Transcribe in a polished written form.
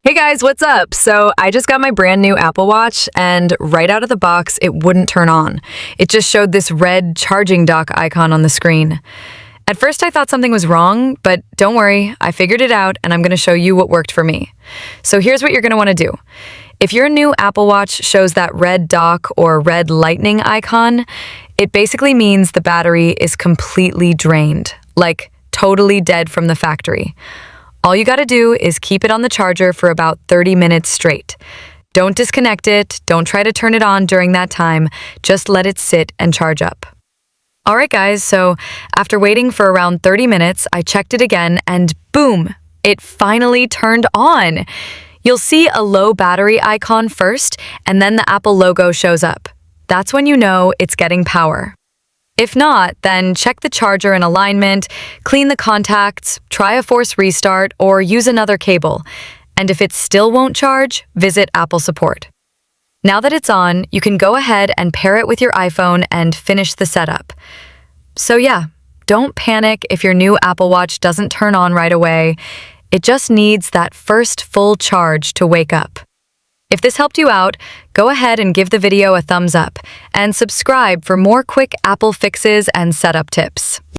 Hey guys, what's up? So I just got my brand new Apple Watch and right out of the box, it wouldn't turn on. It just showed this red charging dock icon on the screen. At first I thought something was wrong, but don't worry, I figured it out and I'm going to show you what worked for me. So here's what you're going to want to do. If your new Apple Watch shows that red dock or red lightning icon, it basically means the battery is completely drained, like totally dead from the factory. All you gotta do is keep it on the charger for about 30 minutes straight. Don't disconnect it, don't try to turn it on during that time, just let it sit and charge up. Alright guys, so after waiting for around 30 minutes, I checked it again and boom, it finally turned on. You'll see a low battery icon first and then the Apple logo shows up. That's when you know it's getting power. If not, then check the charger and alignment, clean the contacts, try a force restart, or use another cable. And if it still won't charge, visit Apple support. Now that it's on, you can go ahead and pair it with your iPhone and finish the setup. So yeah, don't panic if your new Apple Watch doesn't turn on right away. It just needs that first full charge to wake up. If this helped you out, go ahead and give the video a thumbs up and subscribe for more quick Apple fixes and setup tips.